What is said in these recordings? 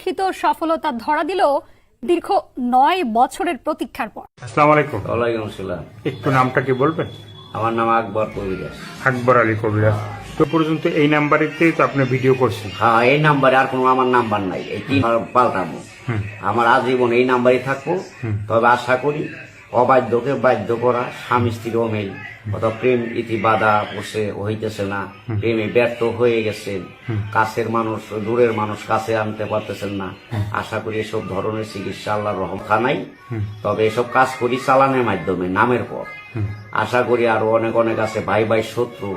কাঙ্ক্ষিত সফলতা ধরা দিল দীর্ঘ 9 বছরের প্রতীক্ষার পর। আসসালামু আলাইকুম। ওয়ালাইকুম আসসালাম। একটু নামটা কি বলবেন? আমার নাম আকবর কবিরাজ। আকবর আলী কবিরাজ। তো পর্যন্ত এই নাম্বারেতে তো আপনি ভিডিও করছেন? হ্যাঁ, এই নাম্বারে আর কোনো আমার নাম্বার নাই, এটি পাল্টাবো। আমার আজীবন এই নাম্বারই থাকবো। তবে আশা করি অবাধ্যকে বাধ্য করা, স্বামী স্ত্রীর অমিল অথবা প্রেম ইতি বাধা বসে হইতেছে না, প্রেমে ব্যর্থ হয়ে গেছেন, কাছের মানুষ দূরের মানুষ কাছে আনতে পারতেছেন না। আশা করি এসব ধরনের চিকিৎসা আল্লাহর রহমত নাই। তবে এসব কাজ করি চালানের মাধ্যমে নামের পর। আশা করি আরো অনেক অনেক আছে ভাই ভাই শত্রু,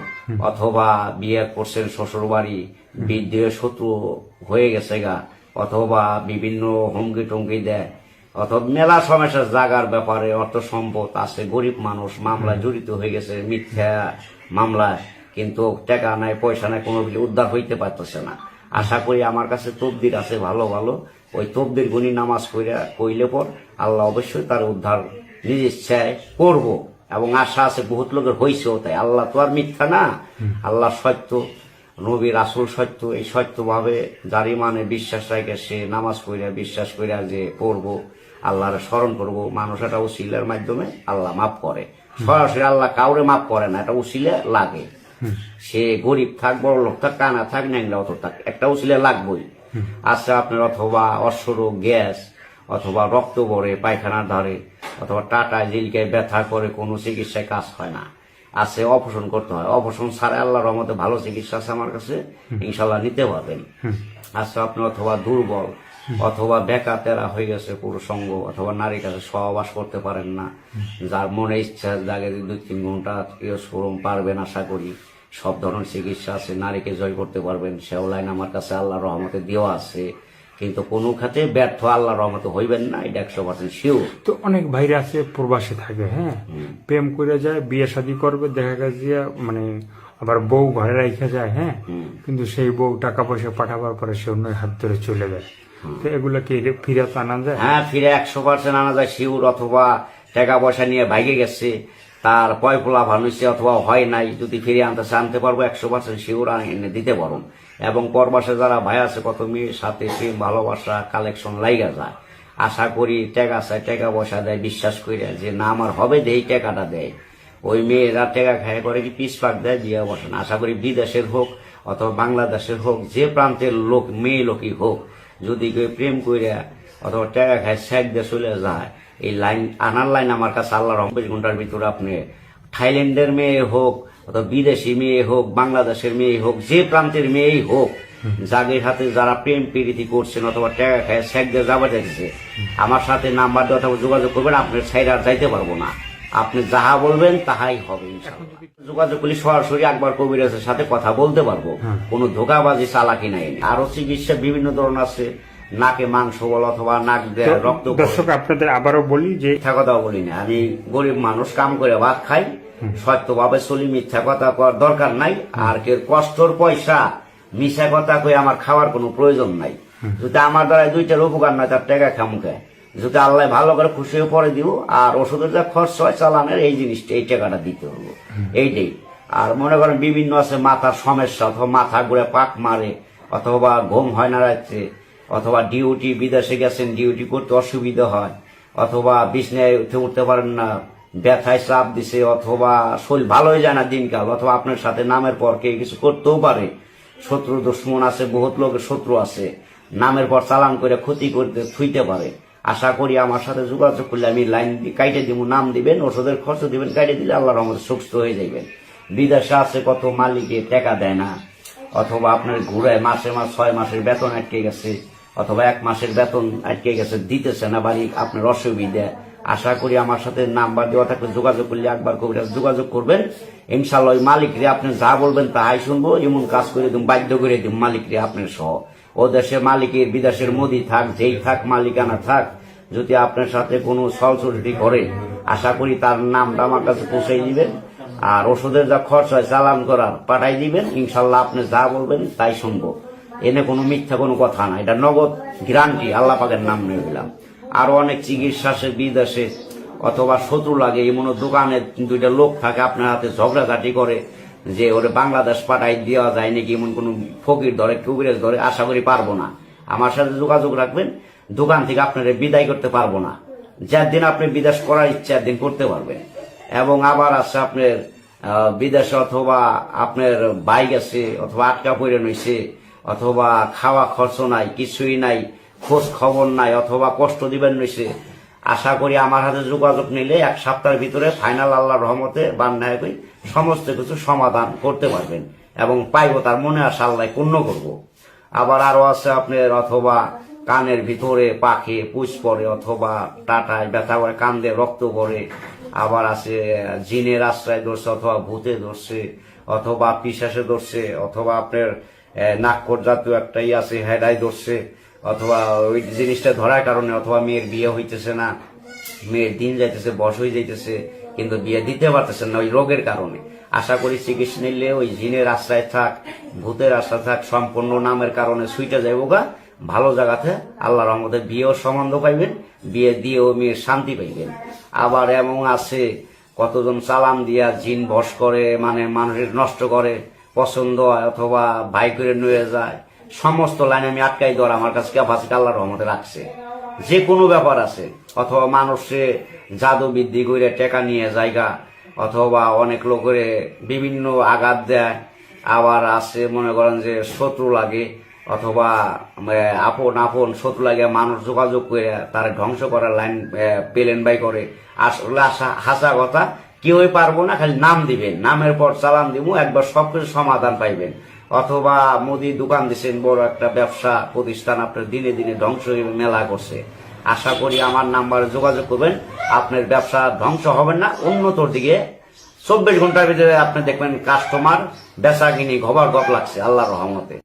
অথবা বিয়ে করছেন শ্বশুর বাড়ি, বিদ্রোহ শত্রু হয়ে গেছে গা, অথবা বিভিন্ন হুমকি টুমকি দেয়, অথবা মেলা সমস্যার জাগার ব্যাপারে অর্থ সম্পদ আছে, গরিব মানুষ মামলায় জড়িত হয়ে গেছে, মিথ্যা মামলায়, কিন্তু টাকা নাই পয়সা নাই, কোনো কিছু উদ্ধার হইতে পারতেছে না। আশা করি আমার কাছে তবদির আছে ভালো ভালো, ওই তবদির গুণী নামাজ কইলে পর আল্লাহ অবশ্যই তার উদ্ধার নিজ ইচ্ছায় করব, এবং আশা আছে বহুত লোকের হয়েছেও। তাই আল্লাহ তো আর মিথ্যা না, আল্লাহ সত্য, নবী রাসূল সত্য। এই সত্যভাবে যারই মানে বিশ্বাস রাখে সে নামাজ পড়ে বিশ্বাস করে যে করব, আল্লাহর স্মরণ করব, মানুষ একটা উসিলার মাধ্যমে আল্লাহ মাফ করে। সরাসরি আল্লাহ কাউরে মাফ করে না, এটা উসিলা লাগে। সে গরিব থাক বড় লোক থাক কানা থাক ন্যাংরা অত থাক, একটা উসিলা লাগবেই। আচ্ছা, আপনার অথবা অশ্বরোগ, গ্যাস, অথবা রক্ত ভরে পায়খানার ধারে, অথবা টাটায় জিলকায় ব্যথা করে, কোনো চিকিৎসায় কাজ হয় না, আছে অপারেশন করতে হয়। অপারেশন ছাড়া আল্লাহর রহমতে ভালো চিকিৎসা আছে আমার কাছে, ইনশাল্লাহ নিতে পারবেন। আচ্ছা, আপনি অথবা দুর্বল, অথবা বেকা তেরা হয়ে গেছে পুরো সঙ্গ, অথবা নারীর কাছে সহবাস করতে পারেন না, যার মনে ইচ্ছা জাগে 2-3 ঘন্টা শ্রম পারবেন, আশা করি সব ধরনের চিকিৎসা আছে, নারীকে জয় করতে পারবেন। সেও লাইন আমার কাছে আল্লাহর রহমতে দেওয়া আছে, কিন্তু কোনো খাতে ব্যর্থ আল্লাহর রহমতে হইবেন না, এটা 100% শিওর। তো অনেক ভাইরা আছে প্রবাসে থাকে, হ্যাঁ, প্রেম করে যায়, বিয়ে শাদী করবে, দেখা গেছে মানে আবার বউ ঘরে রেখে যায়, হ্যাঁ, কিন্তু সেই বউ টাকা পয়সা পাঠাবার পরে সে অন্য হাত ধরে চলে যায়। তো এগুলা কি ফিরাত আনা যায়? হ্যাঁ, ফিরে 100% আনা যায় শিওর। অথবা টাকা পয়সা নিয়ে ভাগে গেছে, তার পয়পোলা ভানুছে, অথবা হয় নাই, যদি ফিরে আনতে পারবো 100% শিওর এনে দিতে পারবো। এবং পরবাসে যারা ভাই আছে, কত মেয়ের সাথে প্রেম ভালোবাসা কালেকশন লাইগা যায়, আশা করি টাকা চায়, টাকা পয়সা দেয় বিশ্বাস করে যে না আমার হবে, দেই টাকাটা দেয়। ওই মেয়েরা টাকা খায় করে কি পিস পাক দেয়, দিয়ে বসে না। আশা করি বিদেশের হোক অথবা বাংলাদেশের হোক, যে প্রান্তের লোক মেয়ে লোকই হোক, যদি কেউ প্রেম করে অথবা টাকা খায় স্যাক দিয়ে চলে যায়, এই লাইন আনার লাইন আমার কাছে আল্লাহর 24 ঘন্টার ভিতরে আপনি থাইল্যান্ডের মেয়ে হোক অথবা বিদেশি মেয়ে হোক, বাংলাদেশের মেয়ে হোক, যে প্রান্তের মেয়েই হোক, যাদের হাতে যারা প্রেম প্রীতি করছেন অথবা টাকা খায় স্যাক দিয়ে যাওয়া যাচ্ছে, আমার সাথে নাম্বার দিয়ে অথবা যোগাযোগ করবেন। আপনার সাইড আর যাইতে পারবো না, আপনি যাহা বলবেন তাহাই হবে ইনশাআল্লাহ। যোগাযোগ করলে সরাসরি আকবর কবিরাজের সাথে কথা বলতে পারবো, কোনো ধোকাবাজি চালাকি নাই। আরো চিকিৎসা বিভিন্ন ধরনের আছে, নাকে মাংস বল অথবা নাক দেয় রক্ত। দর্শক আপনাদের আবারও বলি যে মিথ্যা কথা বলি না, আমি গরিব মানুষ, কাম করে ভাত খাই, সত্যভাবে চলি, মিথ্যা কথা করার দরকার নাই। আর কেউ কষ্টর পয়সা মিশা কথা কই আমার খাওয়ার কোনো প্রয়োজন নাই। যদি আমার দ্বারা 2টার উপকার নয়, তার টাকা খামুকে যদি আল্লাহ ভালো করে খুশি হয়ে পরে দিব, আর ওষুধের যা খরচ হয় চালানের এই জিনিসটা, এই টাকাটা দিতে হবো, এইটাই। আর মনে করেন বিভিন্ন আছে মাথার সমস্যা, অথবা মাথা ঘুরে পাক মারে, অথবা ঘুম হয় না রাত্রে, অথবা ডিউটি বিদেশে গেছেন ডিউটি করতে অসুবিধা হয়, অথবা বিছনায় উঠতে পারেন না, ব্যথায় চাপ দিছে, অথবা শরীর ভালো হয়ে যায় না দিনকাল, অথবা আপনার সাথে নামের পর কে কিছু করতেও পারে, শত্রু দুশ্মন আছে, বহুত লোকের শত্রু আছে, নামের পর চালান করে ক্ষতি করতে থুইতে পারে। আশা করি আমার সাথে যোগাযোগ করলে আমি লাইন কাইটে দিব, নাম দিবেন, ওষুধের খরচ দিবেন, কাইটে দিলে আল্লাহর রহমতে সুস্থ হয়ে যাবেন। বিদেশে আছে কত মালিকে টাকা দেয় না, অথবা আপনার ঘুরে মাসে 6 মাসের বেতন আটকে গেছে, অথবা 1 মাসের বেতন আটকে গেছে, দিতেছে না বাড়ি, আপনার অসুবিধা। আশা করি আমার সাথে নাম্বার দেওয়া থাকলে যোগাযোগ করলে একবার কবিরাজ যোগাযোগ করবেন, ইনশাল্লাহ ওই মালিকরে আপনি যা বলবেন তাহাই শুনবো, এমন কাজ করে দিন, বাধ্য করে দিন মালিকরে আপনার সহ। ও দেশের মালিকের বিদেশের মোদি থাক, যেই থাক মালিকানা থাক, যদি আপনার সাথে কোনো সলসলটি করে, আশা করি তার নামটা আমার কাছে পৌঁছে দিবেন, আর ওষুধের যা খরচ হয় চালান করার পাঠাই দিবেন, ইনশাল্লাহ আপনি যা বলবেন তাই শুনবো। এনে কোনো মিথ্যা কোনো কথা না, এটা নগদ গ্যারান্টি, আল্লাহ পাকের নাম নিয়ে দিলাম। আরো অনেক চিকিৎসা আছে বিদেশে, অথবা শত্রু লাগে, এমন দোকানে 2টা লোক থাকে আপনার হাতে ঝগড়াঝাটি করে যে ওরে বাংলাদেশ পাঠাই দেওয়া যায় নাকি, এমন কোন ফকির ধরে কবিরাজ ধরে, আশা করি পারবো না। আমার সাথে যোগাযোগ রাখবেন। দোকান থেকে আপনারা বিদায় করতে পারবো না। যার দিন আপনি বিদেশ করার ইচ্ছা দিন করতে পারবেন। এবং আবার আছে আপনার বিদেশে অথবা আপনার বাইক আছে অথবা আটকা পড়ে নইছে অথবা খাওয়া খরচ নাই, কিছুই নাই, খোঁজ খবর নাই অথবা কষ্ট দিবেন নইছে, আশা করি আমার হাতে যোগাযোগ নিলে 1 সপ্তাহের ভিতরে ফাইনাল আল্লাহর রহমতে বান্নায় কই সমস্ত কিছু সমাধান করতে পারবেন এবং পাইব তার মনে আশা আল্লাহ পূর্ণ করব। আবার আরো আছে আপনার অথবা কানের ভিতরে পাখে পুষ পড়ে অথবা টাটায় ব্যথা করে, কান্দে রক্ত পড়ে, আবার আছে জিনের আশ্রয় ধরছে অথবা ভূতে ধরছে অথবা পিশাচে ধরছে অথবা আপনার নাককট জাতীয় একটাই আছে হেডাই ধরছে অথবা ওই জিনিসটা ধরার কারণে অথবা মেয়ের বিয়ে হইতেছে না, মেয়ের দিন যাইতেছে, বয়স হয়ে যাইতেছে, কিন্তু বিয়ে দিতে পারতেছে না ওই রোগের কারণে। আশা করি চিকিৎসা নিলে ওই জিনের আশ্রয় থাক, ভূতের আশ্রয় থাক, সম্পূর্ণ নামের কারণে সুইটা যাইব গা ভালো জায়গাতে আল্লাহর রহমতে বিয়েও সম্বন্ধ পাইবেন, বিয়ে দিয়েও মেয়ের শান্তি পাইবেন। আবার এমন আছে কতজন চালান দিয়া জিন বশ করে, মানে মানুষের নষ্ট করে, পছন্দ হয় অথবা ভাই করে নিয়ে যায়, সমস্ত লাইন আমি আটকাই দেওয়ার আমার কাছে ক্যাপাসিটি আল্লাহর রহমতে রাখছে। যে কোনো ব্যাপার আছে অথবা মানুষে জাদু বৃদ্ধি করে টাকা নিয়ে জায়গা অথবা অনেক লোকের বিভিন্ন আঘাত দেয়। আবার আছে মনে করেন যে শত্রু লাগে অথবা আপন আপন শত্রু লাগে, মানুষ যোগাযোগ করে তার ধ্বংস করার লাইন পেলেন বাই করে। আসলে হাসা কথা কেউই পারবো না, খালি নাম দিবেন, নামের পর চালান দিব, একবার সবকিছু সমাধান পাইবেন। অথবা মুদি দোকান দিচ্ছেন, বড় একটা ব্যবসা প্রতিষ্ঠান আপনার দিনে দিনে ধ্বংস মেলা করছে, আশা করি আমার নাম্বারে যোগাযোগ করবেন, আপনার ব্যবসা ধ্বংস হবে না, উন্নতর দিকে 24 ঘন্টার ভিতরে আপনি দেখবেন কাস্টমার বেচা কিনি ঘবার গপ লাগছে আল্লাহর রহমতে।